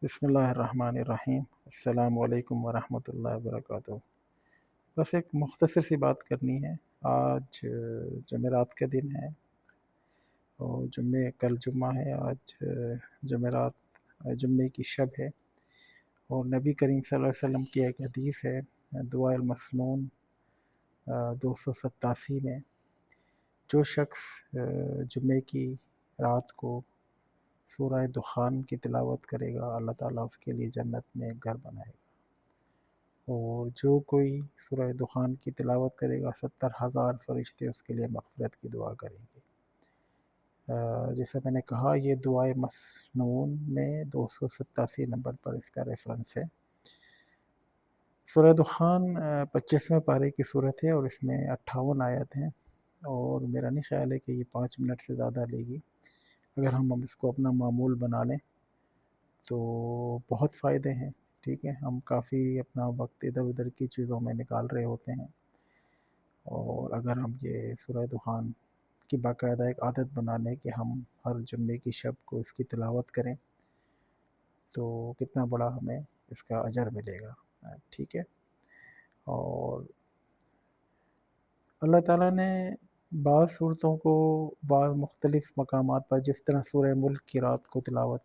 بسم اللہ الرحمن الرحیم۔ السلام علیکم ورحمۃ اللہ وبرکاتہ۔ بس ایک مختصر سی بات کرنی ہے۔ آج جمعرات کا دن ہے اور کل جمعہ ہے، آج جمعرات جمعے کی شب ہے، اور نبی کریم صلی اللہ علیہ وسلم کی ایک حدیث ہے دعائے المسنون 287 میں، جو شخص جمعے کی رات کو سورہ دخان کی تلاوت کرے گا، اللہ تعالیٰ اس کے لیے جنت میں گھر بنائے گا، اور جو کوئی سورہ دخان کی تلاوت کرے گا 70,000 فرشتے اس کے لیے مغفرت کی دعا کریں گے۔ جیسا میں نے کہا، یہ دعائے مسنون میں 287 نمبر پر اس کا ریفرنس ہے۔ سورہ دخان 25ویں پارے کی صورت ہے اور اس میں 58 آیت ہیں، اور میرا نہیں خیال ہے کہ یہ 5 منٹ سے زیادہ لے گی۔ اگر ہم اس کو اپنا معمول بنا لیں تو بہت فائدے ہیں، ٹھیک ہے۔ ہم کافی اپنا وقت ادھر ادھر کی چیزوں میں نکال رہے ہوتے ہیں، اور اگر ہم یہ سورہ دخان کی باقاعدہ ایک عادت بنا لیں کہ ہم ہر جمعے کی شب کو اس کی تلاوت کریں، تو کتنا بڑا ہمیں اس کا اجر ملے گا، ٹھیک ہے۔ اور اللہ تعالیٰ نے بعض صورتوں کو بعض مختلف مقامات پر، جس طرح سورہ ملک کی رات کو تلاوت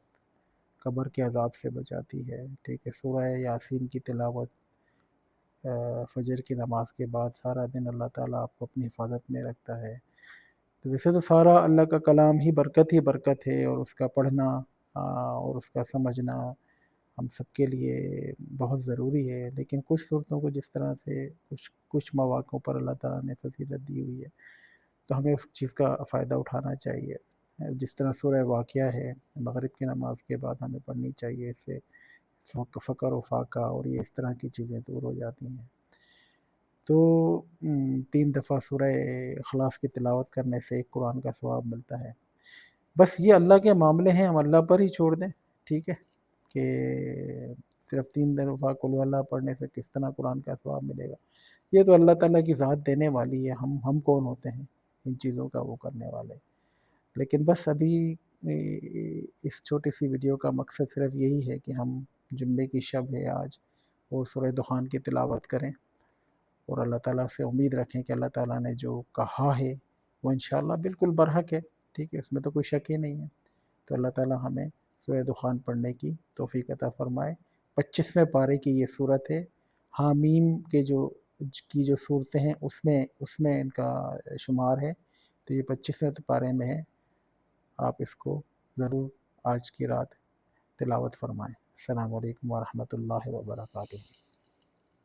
قبر کے عذاب سے بچاتی ہے، ٹھیک ہے۔ سورہ یاسین کی تلاوت فجر کی نماز کے بعد سارا دن اللہ تعالیٰ آپ کو اپنی حفاظت میں رکھتا ہے۔ تو ویسے تو سارا اللہ کا کلام ہی برکت ہے، اور اس کا پڑھنا اور اس کا سمجھنا ہم سب کے لیے بہت ضروری ہے، لیکن کچھ صورتوں کو جس طرح سے کچھ مواقعوں پر اللہ تعالیٰ نے فضیلت دی ہوئی ہے، تو ہمیں اس چیز کا فائدہ اٹھانا چاہیے۔ جس طرح سورہ واقعہ ہے، مغرب کی نماز کے بعد ہمیں پڑھنی چاہیے، اس سے فقر و فاقہ اور یہ اس طرح کی چیزیں دور ہو جاتی ہیں۔ تو 3 دفعہ سورہ اخلاص کی تلاوت کرنے سے ایک قرآن کا ثواب ملتا ہے۔ بس یہ اللہ کے معاملے ہیں، ہم اللہ پر ہی چھوڑ دیں، ٹھیک ہے، کہ صرف 3 دفعہ قل هو اللہ پڑھنے سے کس طرح قرآن کا ثواب ملے گا۔ یہ تو اللہ تعالیٰ کی ذات دینے والی ہے، ہم کون ہوتے ہیں ان چیزوں کا وہ کرنے والے۔ لیکن بس ابھی اس چھوٹی سی ویڈیو کا مقصد صرف یہی ہے کہ ہم جمعے کی شب ہے آج، اور سورہ دخان کی تلاوت کریں، اور اللہ تعالیٰ سے امید رکھیں کہ اللہ تعالیٰ نے جو کہا ہے وہ انشاءاللہ بالکل برحق ہے، ٹھیک ہے، اس میں تو کوئی شک ہی نہیں ہے۔ تو اللہ تعالیٰ ہمیں سورہ دخان پڑھنے کی توفیق عطا فرمائے۔ 25ویں پارے کی یہ صورت ہے، حامیم کے جو صورتیں ہیں اس میں ان کا شمار ہے، تو یہ 25ویں پارے میں ہے۔ آپ اس کو ضرور آج کی رات تلاوت فرمائیں۔ السلام علیکم ورحمۃ اللہ وبرکاتہ۔